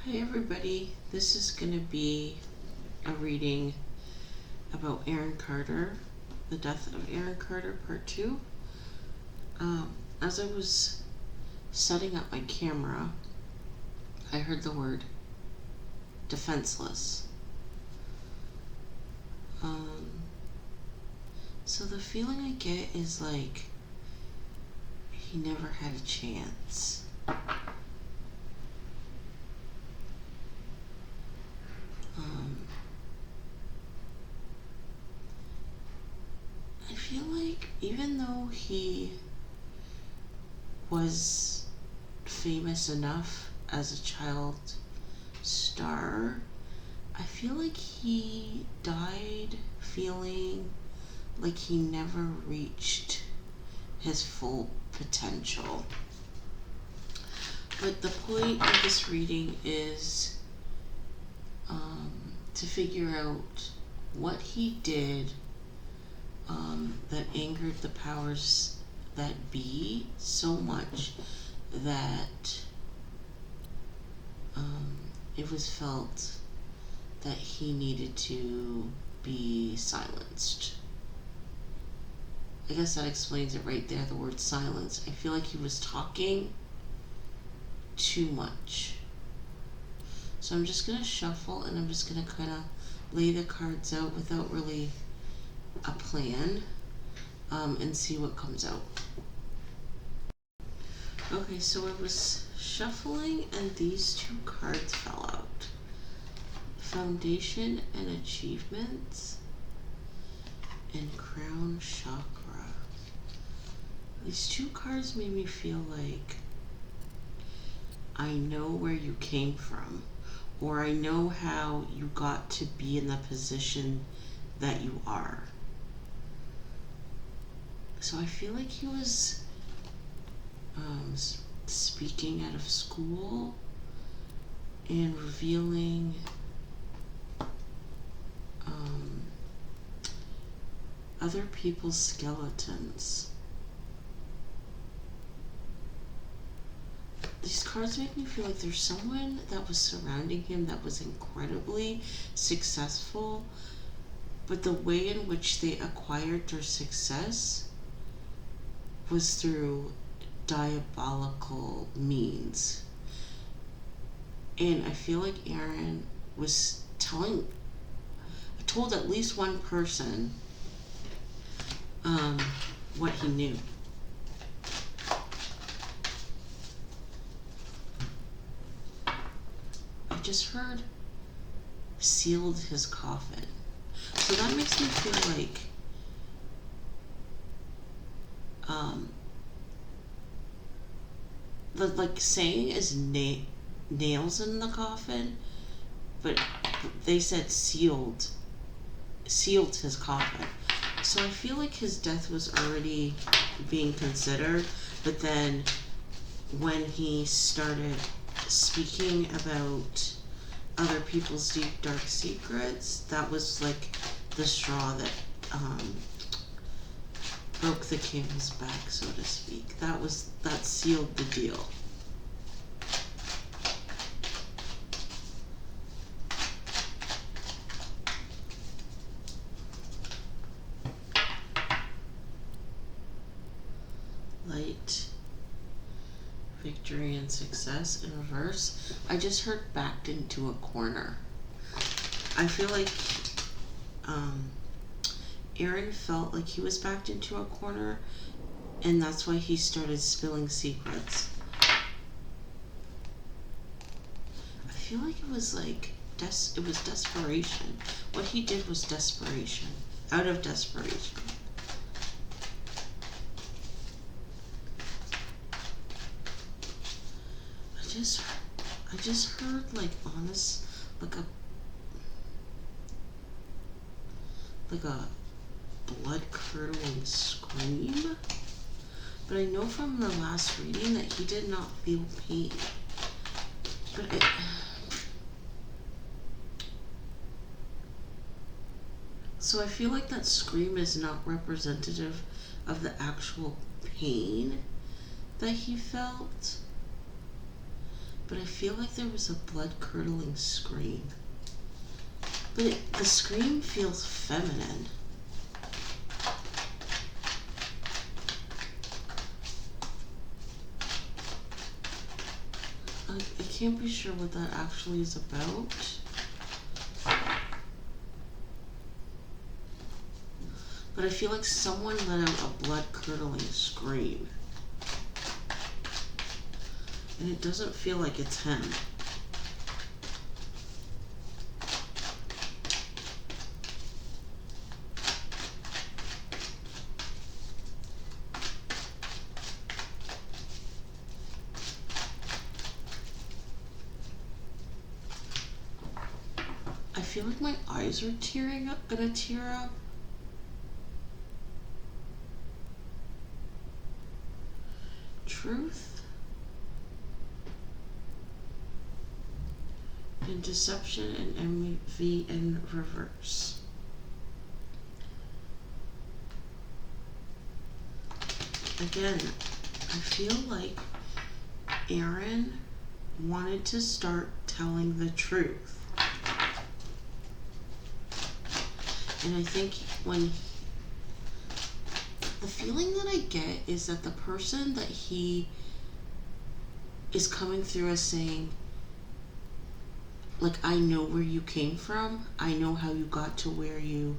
Hi everybody, this is going to be a reading about Aaron Carter, the death of Aaron Carter, part 2. As I was setting up my camera, I heard the word defenseless. So the feeling I get is like he never had a chance. I feel like even though he was famous enough as a child star, I feel like he died feeling like he never reached his full potential. But the point of this reading is to figure out what he did that angered the powers that be so much that it was felt that he needed to be silenced. I guess that explains it right there, the word silence. I feel like he was talking too much. So I'm just going to shuffle and I'm just going to kind of lay the cards out without really a plan and see what comes out. Okay, so I was shuffling and these two cards fell out. Foundation and Achievements and Crown Chakra. These two cards made me feel like I know where you came from, or I know how you got to be in the position that you are. So I feel like he was speaking out of school and revealing other people's skeletons. These cards make me feel like there's someone that was surrounding him that was incredibly successful, but the way in which they acquired their success was through diabolical means. And I feel like Aaron was told at least one person what he knew. I just heard sealed his coffin. So that makes me feel like the saying is nails in the coffin, but they said sealed his coffin. So I feel like his death was already being considered, but then when he started speaking about other people's deep dark secrets, that was like the straw that broke the camel's back, so to speak. That sealed the deal. Light, victory, and success in reverse. I just heard backed into a corner. I feel like Aaron felt like he was backed into a corner, and that's why he started spilling secrets. I feel like it was like it was desperation. What he did was desperation. Out of desperation. I just heard like honest, like a blood curdling scream. But I know from the last reading that he did not feel pain. But so I feel like that scream is not representative of the actual pain that he felt. but I feel like there was a blood-curdling scream. But the scream feels feminine. I can't be sure what that actually is about. But I feel like someone let out a blood-curdling scream. And it doesn't feel like it's him. I feel like my eyes are gonna tear up. Truth and deception and envy in reverse. Again, I feel like Aaron wanted to start telling the truth. And I think the feeling that I get is that the person that he is coming through as saying, like, I know where you came from. I know how you got to where you,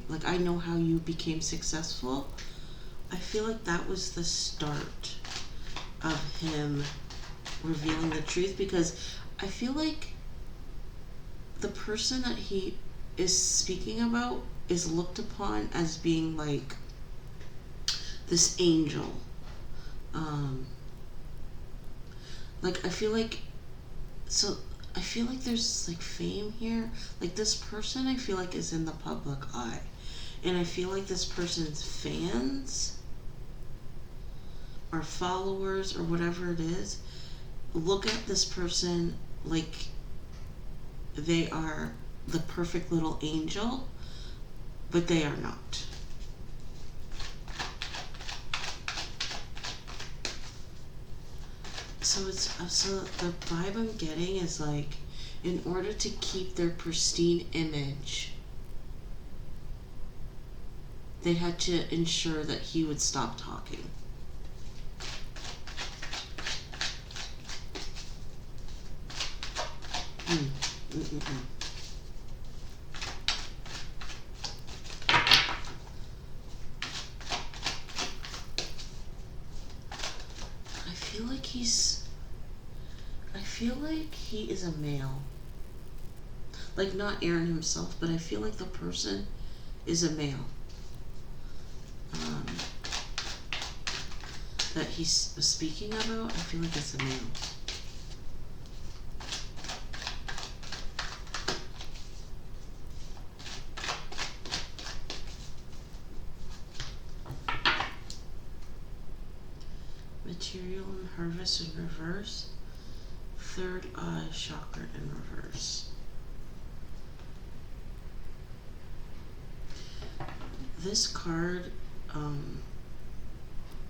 like, I know how you became successful. I feel like that was the start of him revealing the truth, because I feel like the person that he is speaking about is looked upon as being like this angel. Like, I feel like there's like fame here. Like, this person I feel like is in the public eye. And I feel like this person's fans or followers or whatever it is look at this person like they are the perfect little angel, but they are not. So the vibe I'm getting is like, in order to keep their pristine image, they had to ensure that he would stop talking. I feel like he is a male. Like, not Aaron himself, but I feel like the person is a male. That he's speaking about, I feel like it's a male. Material and harvest in reverse. Third eye chakra in reverse. This card,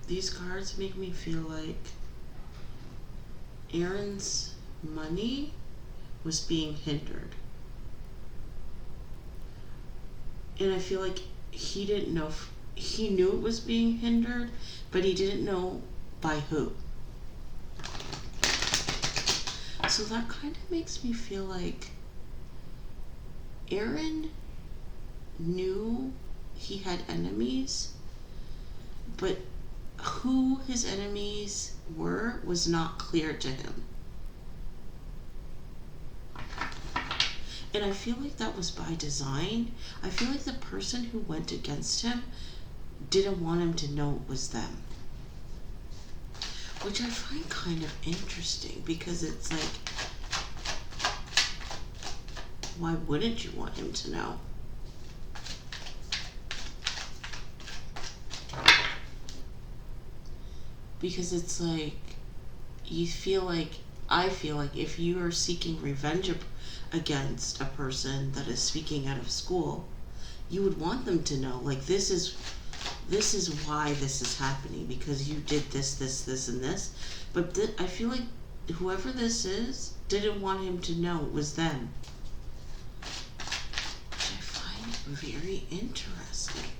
these cards make me feel like Aaron's money was being hindered. And I feel like he didn't know, he knew it was being hindered, but he didn't know by who. So that kind of makes me feel like Aaron knew he had enemies, but who his enemies were was not clear to him. And I feel like that was by design. I feel like the person who went against him didn't want him to know it was them. Which I find kind of interesting, because it's like, why wouldn't you want him to know? Because it's like, I feel like if you are seeking revenge against a person that is speaking out of school, you would want them to know, like, this is this is why this is happening, because you did this, this, this, and this. But I feel like whoever this is didn't want him to know it was them. Which I find very interesting.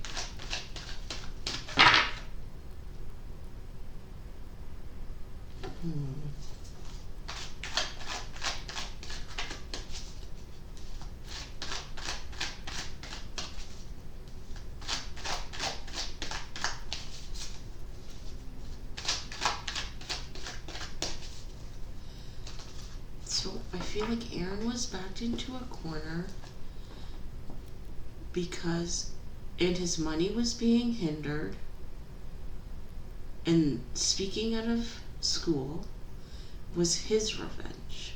So I feel like Aaron was backed into a corner because, and his money was being hindered, and speaking out of school was his revenge.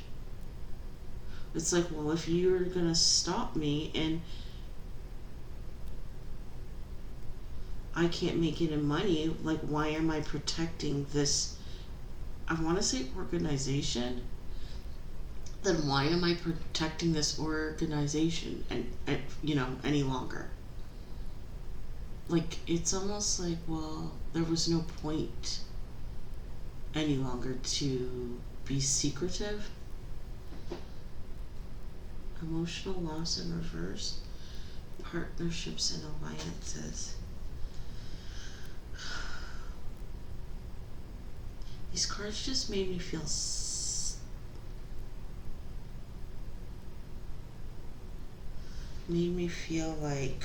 It's like, well, if you're gonna stop me and I can't make any money, like, why am I protecting this, I want to say organization? Then why am I protecting this organization and any longer? Like, it's almost like, well, there was no point any longer to be secretive. Emotional loss in reverse. Partnerships and alliances. These cards just made me feel like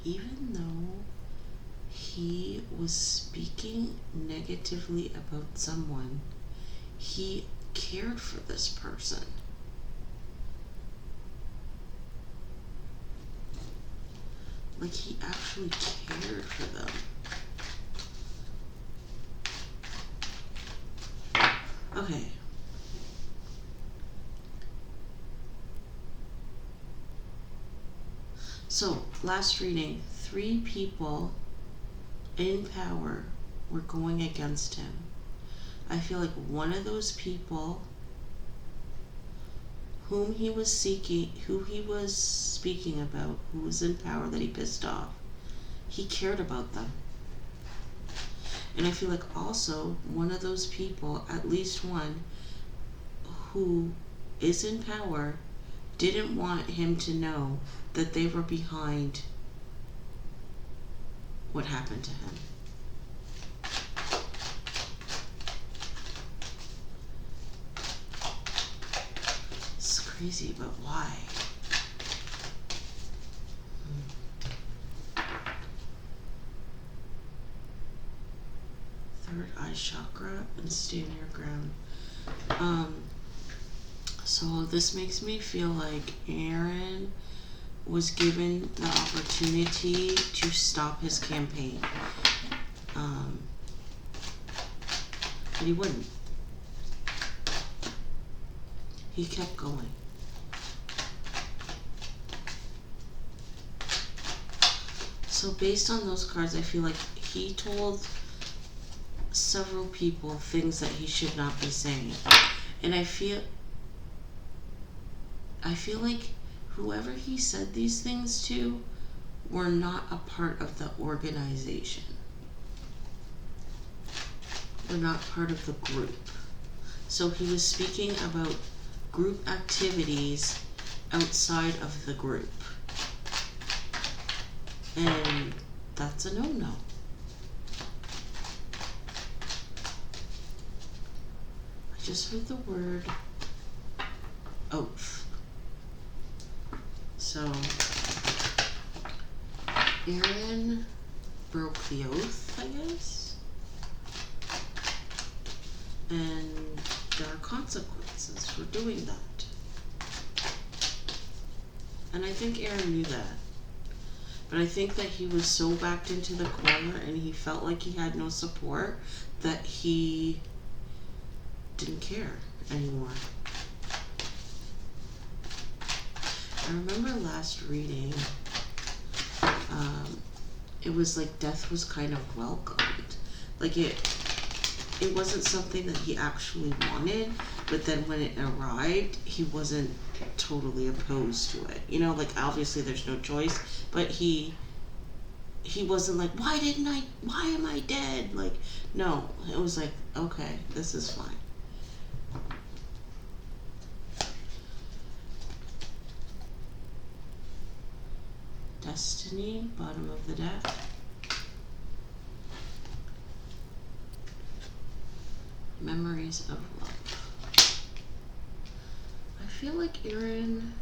even though he was speaking negatively about someone, he cared for this person. Like, he actually cared for them. Okay. So, last reading, 3 people in power were going against him. I feel like one of those people who he was speaking about, who was in power that he pissed off, he cared about them. And I feel like also one of those people, at least one, who is in power, didn't want him to know that they were behind what happened to him. It's crazy, but why? Third eye chakra and stand your ground. So this makes me feel like Aaron was given the opportunity to stop his campaign. But he wouldn't. He kept going. So based on those cards, I feel like he told several people things that he should not be saying. And I feel like whoever he said these things to were not a part of the organization. Were not part of the group. So he was speaking about group activities outside of the group. And that's a no-no. I just heard the word oath. So Aaron broke the oath, I guess. And there are consequences for doing that. And I think Aaron knew that. But I think that he was so backed into the corner and he felt like he had no support that he didn't care anymore. I remember last reading, it was like death was kind of welcomed. Like it wasn't something that he actually wanted, but then when it arrived, he wasn't totally opposed to it. You know, like obviously there's no choice, but he wasn't like, why am I dead? Like, no, it was like, okay, this is fine. Destiny, bottom of the deck. Memories of love. I feel like Aaron,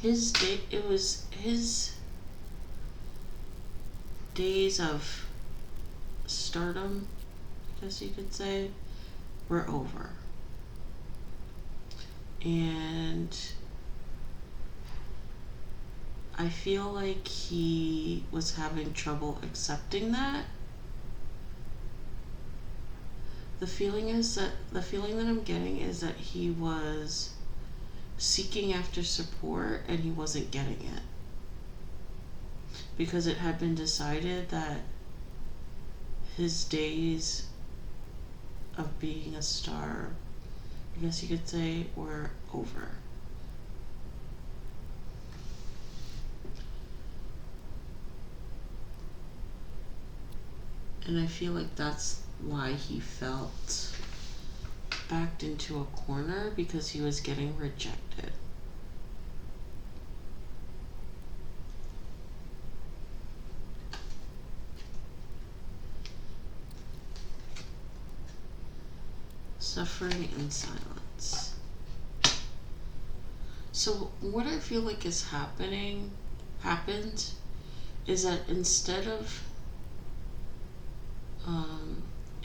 it was his days of stardom, I guess you could say, were over. And I feel like he was having trouble accepting that. The feeling that I'm getting is that he was seeking after support and he wasn't getting it. Because it had been decided that his days of being a star, I guess you could say, were over. And I feel like that's why he felt backed into a corner, because he was getting rejected. Suffering in silence. So what I feel like is happened is that instead of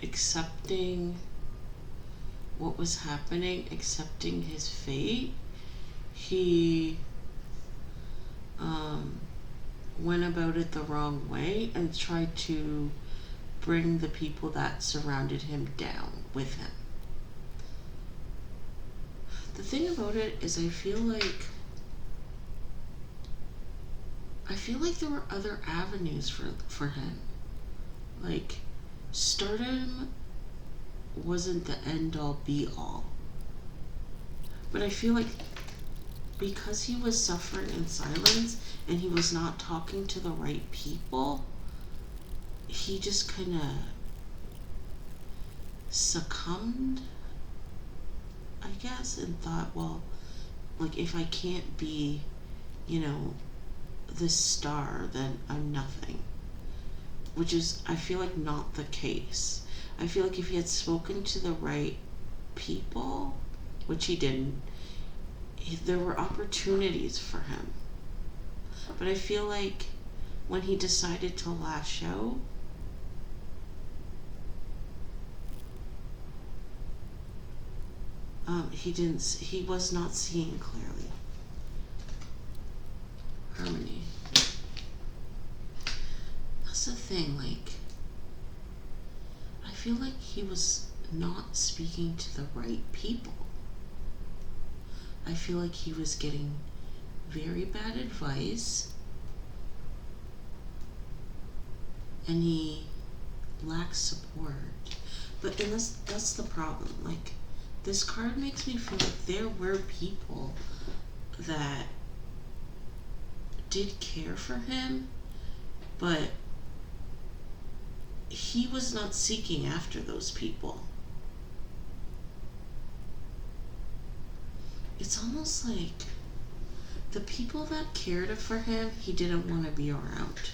accepting what was happening, accepting his fate, he went about it the wrong way and tried to bring the people that surrounded him down with him. The thing about it is I feel like there were other avenues for him. Like, stardom wasn't the end all be all. But I feel like because he was suffering in silence and he was not talking to the right people, he just kind of succumbed, I guess, and thought, well, like, if I can't be, this star, then I'm nothing. Which is, I feel like, not the case. I feel like if he had spoken to the right people, which he didn't, there were opportunities for him. But I feel like when he decided to lash out, he was not seeing clearly. Harmony. That's the thing, like, I feel like he was not speaking to the right people. I feel like he was getting very bad advice, and he lacks support. And that's the problem. Like, this card makes me feel like there were people that did care for him, but he was not seeking after those people. It's almost like the people that cared for him, he didn't want to be around.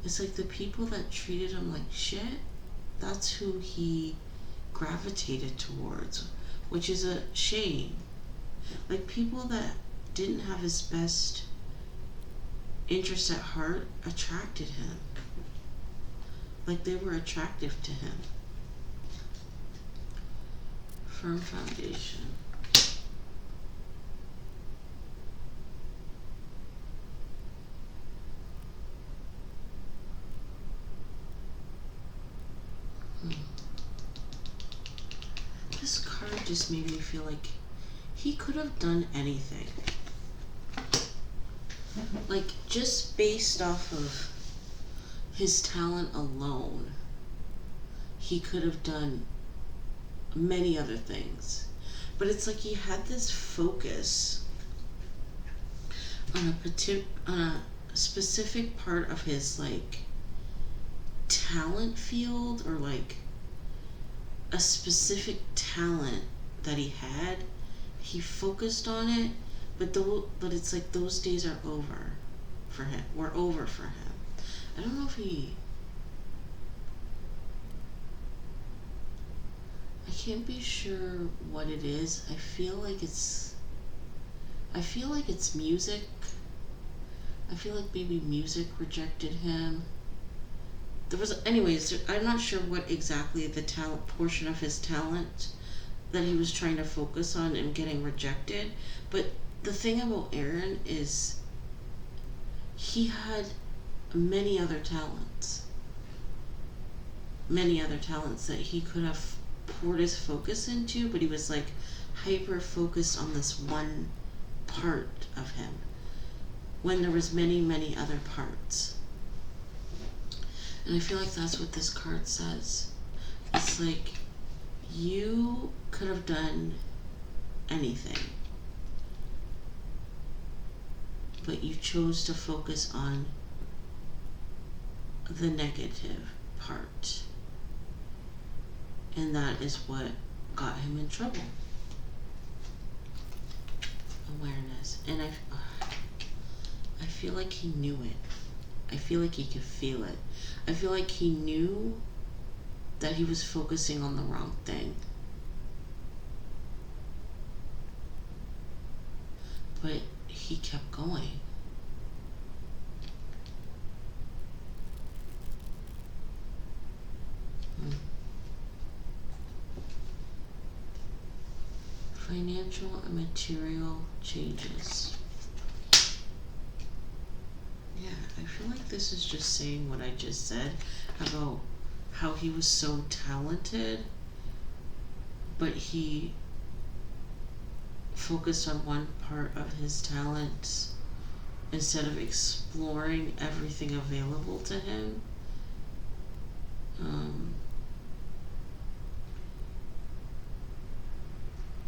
It's like the people that treated him like shit, that's who he gravitated towards, which is a shame. Like, people that didn't have his best interest at heart attracted him. Like, they were attractive to him. Firm foundation. This card just made me feel like he could have done anything. Like, just based off of his talent alone, he could have done many other things. But it's like he had this focus on a specific part of his like talent field, or like a specific talent that he had. He focused on it, but it's like those days are over for him. We're over for him. I don't know if he. I can't be sure what it is. I feel like it's. I feel like it's music. I feel like maybe music rejected him. There was, anyways. I'm not sure what exactly the talent portion of his talent that he was trying to focus on and getting rejected. But the thing about Aaron is he had many other talents. Many other talents that he could have poured his focus into, but he was like hyper focused on this one part of him when there was many other parts. And I feel like that's what this card says. It's like you could have done anything, but you chose to focus on the negative part. And that is what got him in trouble. Awareness. And I feel like he knew it. I feel like he could feel it. I feel like he knew that he was focusing on the wrong thing. But he kept going. Financial and material changes. Yeah, I feel like this is just saying what I just said about how he was so talented, but he focused on one part of his talent instead of exploring everything available to him.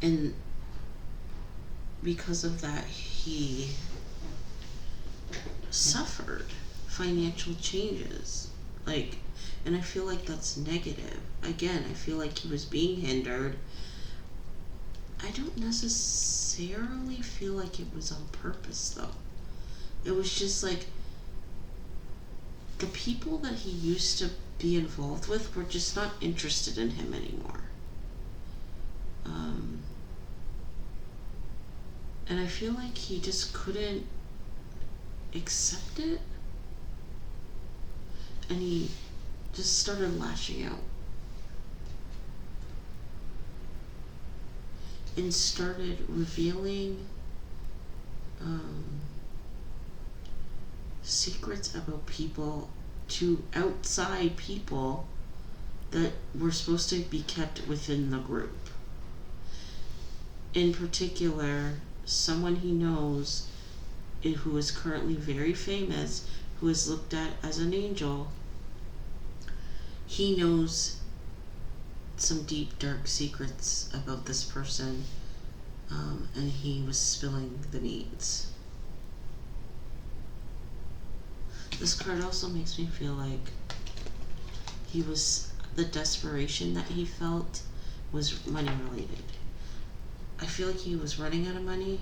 And because of that, he suffered financial changes. Like, and I feel like that's negative. Again, I feel like he was being hindered. I don't necessarily feel like it was on purpose, though. It was just like the people that he used to be involved with were just not interested in him anymore. And I feel like he just couldn't accept it. And he just started lashing out. And started revealing secrets about people to outside people that were supposed to be kept within the group. In particular, someone he knows who is currently very famous, who is looked at as an angel. He knows some deep, dark secrets about this person, and he was spilling the beans. This card also makes me feel like the desperation that he felt was money related. I feel like he was running out of money,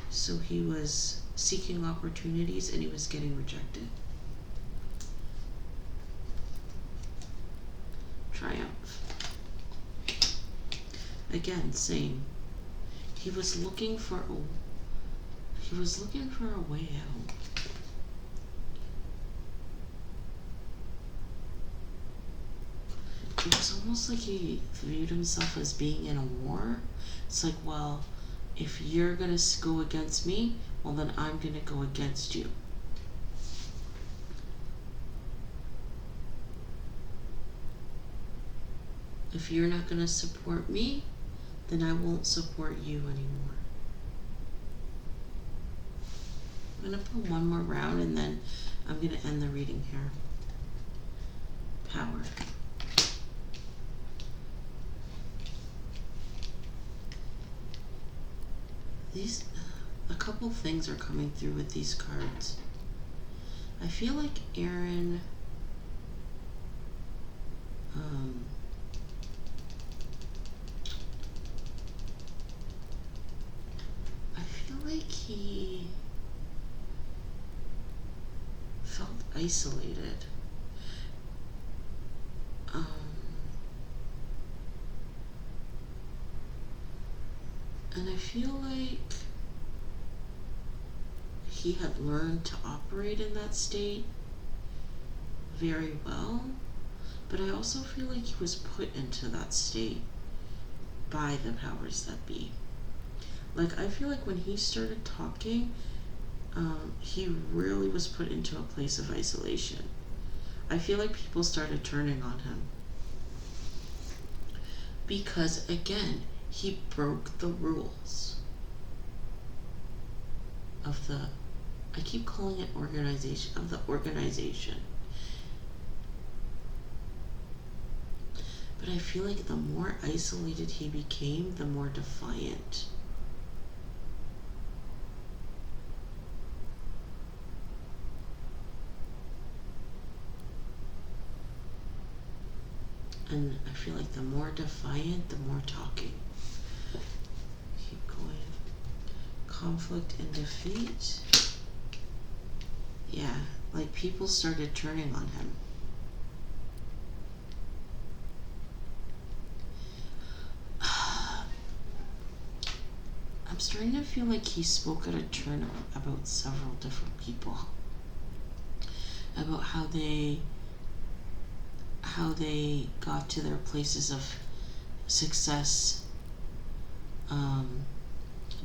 so he was seeking opportunities and he was getting rejected. Triumph. Again, same. He was looking for a way out. It was almost like he viewed himself as being in a war. It's like, well, if you're gonna go against me, well then I'm gonna go against you. If you're not gonna support me, then I won't support you anymore. I'm going to pull one more round and then I'm going to end the reading here. Power. A couple things are coming through with these cards. I feel like Aaron, I feel like he felt isolated. And I feel like he had learned to operate in that state very well, but I also feel like he was put into that state by the powers that be. Like, I feel like when he started talking, he really was put into a place of isolation. I feel like people started turning on him. Because, again, he broke the rules of the, I keep calling it organization, of the organization. But I feel like the more isolated he became, the more defiant. And I feel like the more defiant, the more talking. Keep going. Conflict and defeat. Yeah, like people started turning on him. I'm starting to feel like he spoke at a turn about several different people. About how they got to their places of success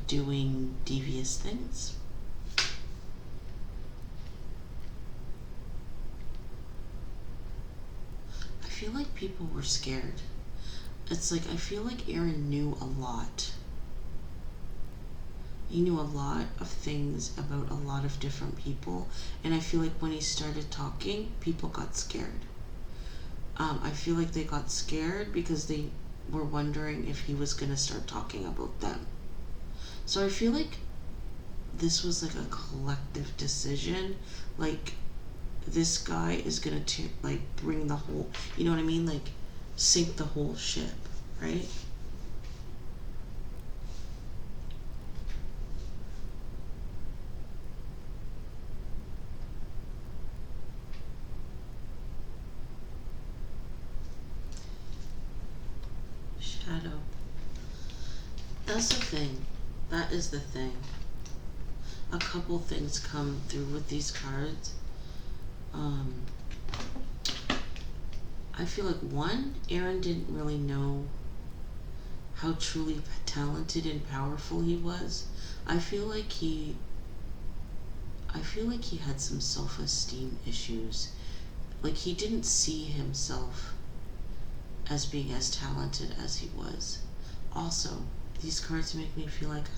doing devious things. I feel like people were scared. It's like I feel like Aaron knew a lot. He knew a lot of things about a lot of different people, and I feel like when he started talking, people got scared. I feel like they got scared because they were wondering if he was going to start talking about them. So I feel like this was like a collective decision. Like, this guy is going to like bring the whole, you know what I mean? Like, sink the whole ship, right? Shadow. That's the thing. That is the thing. A couple things come through with these cards. I feel like one, Aaron didn't really know how truly talented and powerful he was. I feel like he had some self-esteem issues. Like, he didn't see himself as being as talented as he was. Also, these cards make me feel like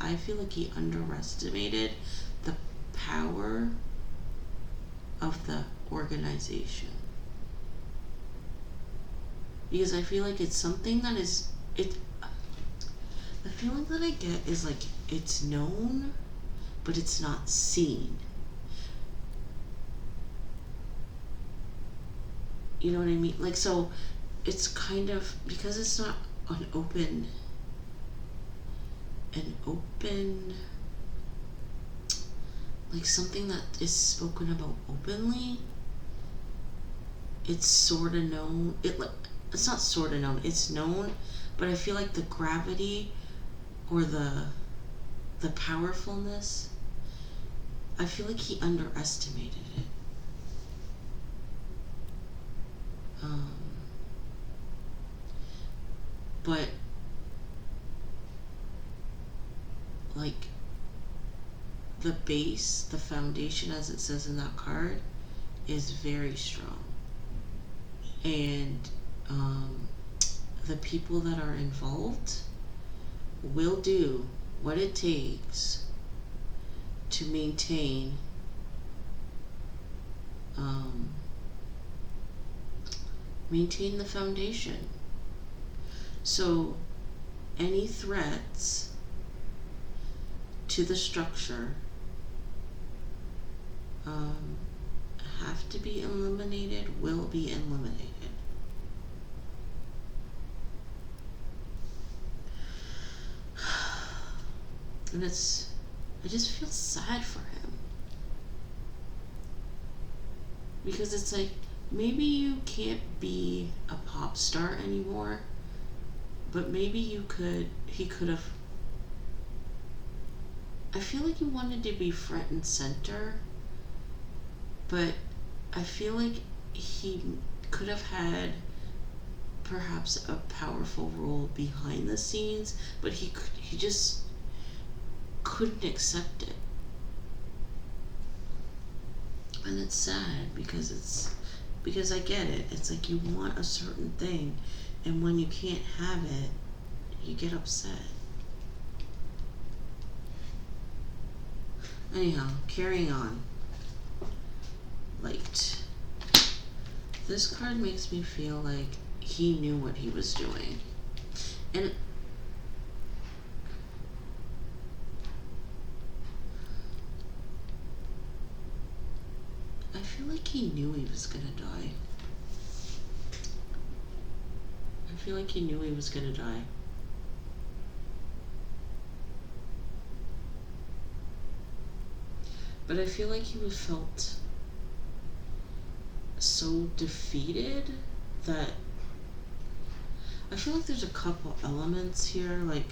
he underestimated the power of the organization. Because I feel like it's something that is, the feeling that I get is like it's known, but it's not seen. You know what I mean? Like, so it's kind of, because it's not an open, like something that is spoken about openly, it's sort of known. It's not sort of known, it's known, but I feel like the gravity or the powerfulness, I feel like he underestimated it. But like the base, the foundation, as it says in that card, is very strong. And the people that are involved will do what it takes to maintain um, maintain the foundation. So any threats to the structure have to be eliminated, will be eliminated. And I just feel sad for him. Because it's like, maybe you can't be a pop star anymore, but maybe he could have. I feel like he wanted to be front and center, but I feel like he could have had perhaps a powerful role behind the scenes, but he just couldn't accept it. And it's sad because I get it. It's like you want a certain thing, and when you can't have it, you get upset. Anyhow, carrying on. Light. This card makes me feel like he knew what he was doing. And I feel like he knew he was gonna die. I feel like he knew he was gonna die. But I feel like he was felt so defeated that I feel like there's a couple elements here, like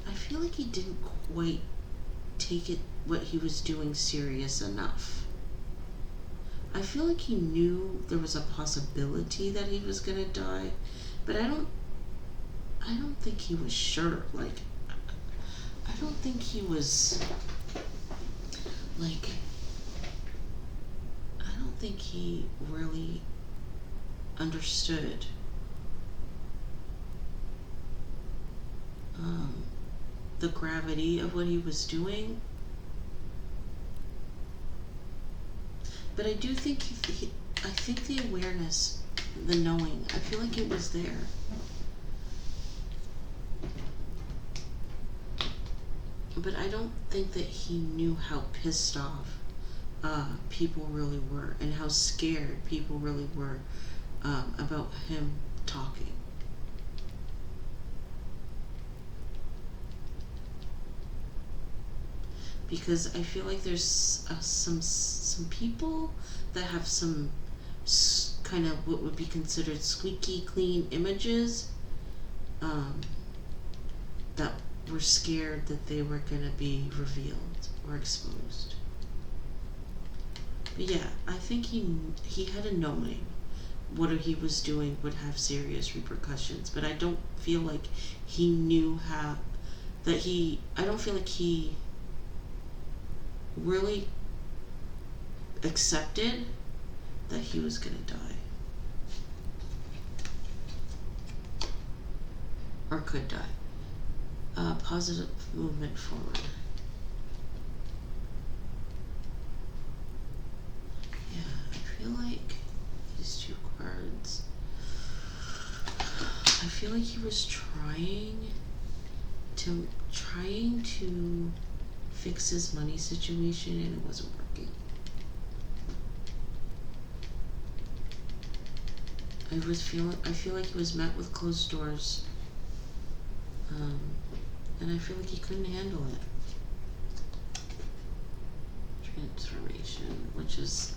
I feel like he didn't quite take it what he was doing serious enough. I feel like he knew there was a possibility that he was gonna die, but I don't think he was sure. Like I don't think he was like I don't think he really understood the gravity of what he was doing. But I do think I think the awareness, the knowing, I feel like it was there. But I don't think that he knew how pissed off people really were and how scared people really were about him talking. Because I feel like there's some people that have some kind of what would be considered squeaky clean images that were scared that they were going to be revealed or exposed. But yeah, I think he had a knowing what he was doing would have serious repercussions, but I don't feel like he knew how I don't feel like he really accepted that he was going to die or could die. Positive movement forward. Yeah, I feel like these two cards, I feel like he was trying to fix his money situation and it wasn't working. I feel like he was met with closed doors. And I feel like he couldn't handle it. Transformation, which is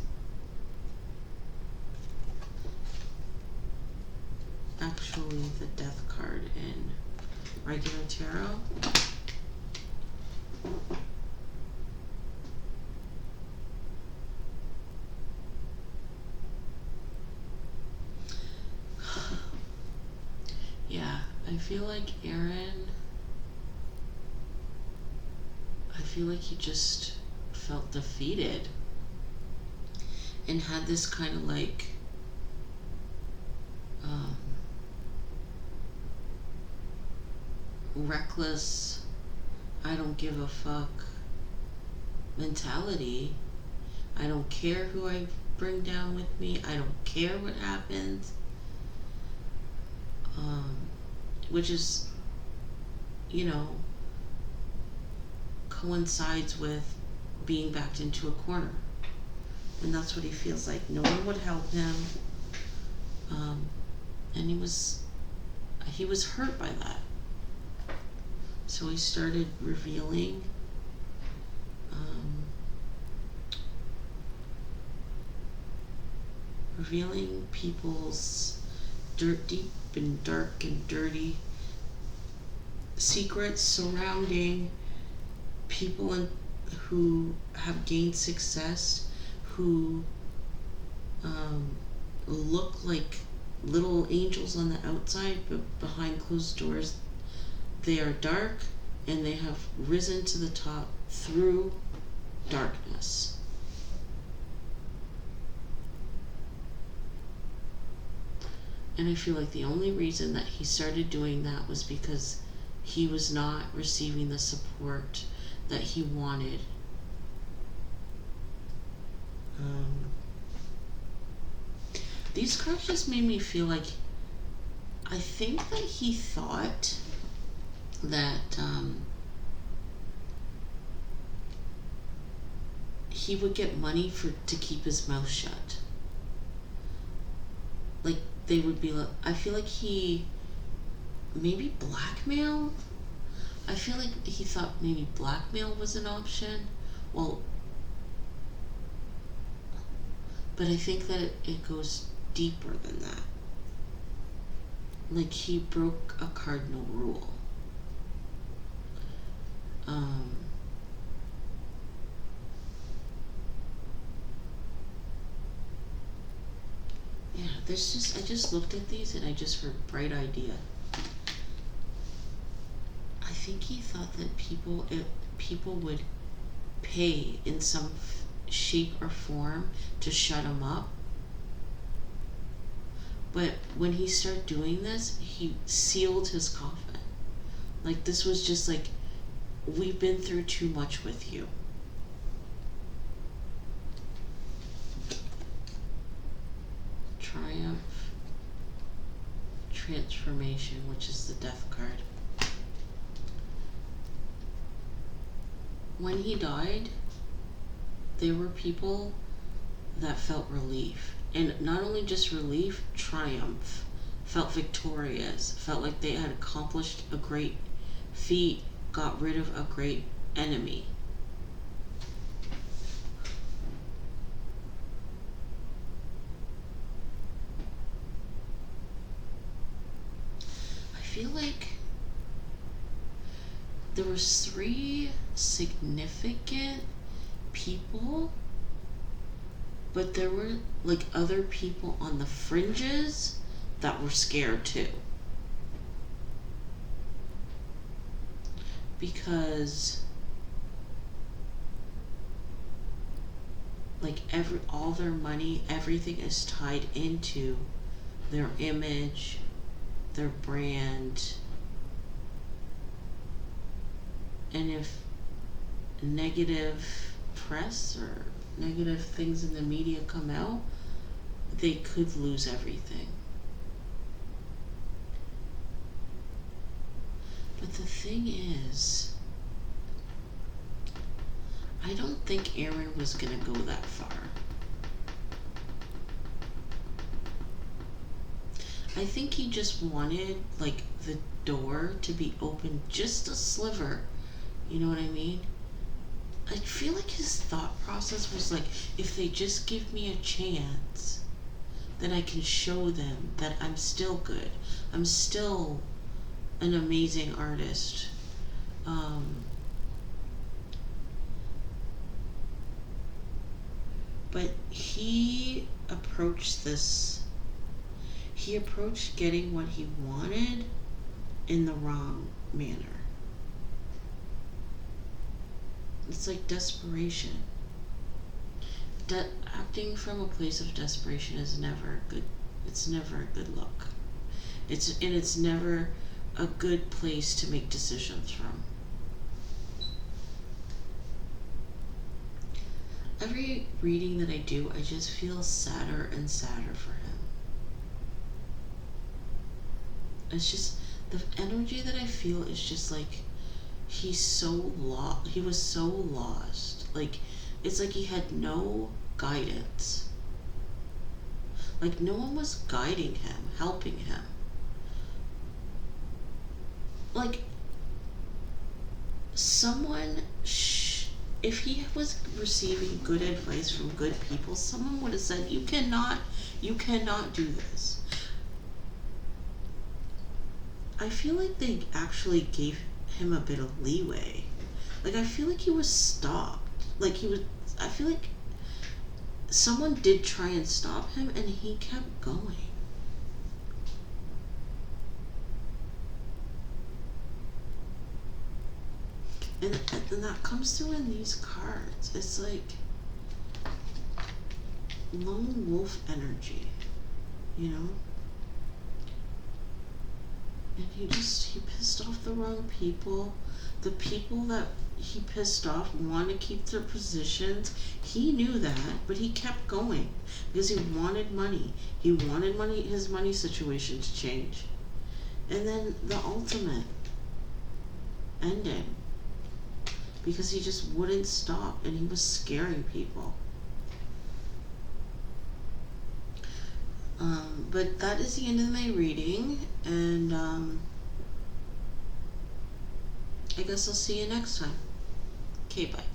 actually the death card in regular tarot. Yeah, I feel like Aaron, I feel like he just felt defeated and had this kind of like reckless, I don't give a fuck mentality. I don't care who I bring down with me. I don't care what happens. Which is, you know, coincides with being backed into a corner. And that's what he feels like. No one would help him. And he was hurt by that. So he started revealing people's deep and dark and dirty secrets surrounding people who have gained success, who look like little angels on the outside, but behind closed doors they are dark, and they have risen to the top through darkness. And I feel like the only reason that he started doing that was because he was not receiving the support that he wanted. These cards just made me feel like, I think that he thought that he would get money to keep his mouth shut. Like, they would be like, I feel like he maybe blackmail. I feel like he thought maybe blackmail was an option. Well, but I think that it goes deeper than that. Like, he broke a cardinal rule. Yeah, I just looked at these and I just heard bright idea. I think he thought that people would pay in some shape or form to shut him up. But when he started doing this, he sealed his coffin. Like, this was just like, we've been through too much with you. Triumph, Transformation, which is the death card. When he died, there were people that felt relief. And not only just relief, triumph. Felt victorious. Felt like they had accomplished a great feat, got rid of a great enemy. I feel like there was 3 significant people, but there were like other people on the fringes that were scared too. Because like all their money, everything is tied into their image, their brand. And if negative press or negative things in the media come out, they could lose everything. But the thing is, I don't think Aaron was gonna go that far. I think he just wanted like the door to be open just a sliver. You know what I mean? I feel like his thought process was like, if they just give me a chance, then I can show them that I'm still good. I'm still an amazing artist. But he approached getting what he wanted in the wrong manner. It's like desperation. Acting from a place of desperation is never good. It's never a good look. It's never a good place to make decisions from. every reading that I do, I just feel sadder and sadder for him. It's just the energy that I feel is just like he's so lost. He was so lost. Like it's like he had no guidance. Like no one was guiding him, helping him. Like someone if he was receiving good advice from good people, someone would have said, you cannot do this. I feel like they actually gave him a bit of leeway. Like I feel like he was stopped. Like he was I feel like someone did try and stop him and he kept going. And that comes through in these cards. It's like lone wolf energy, you know? And he pissed off the wrong people. The people that he pissed off want to keep their positions. He knew that, but he kept going because he wanted money. He wanted his money situation to change. And then the ultimate ending, because he just wouldn't stop and he was scaring people. But that is the end of my reading, and I guess I'll see you next time. Okay, bye.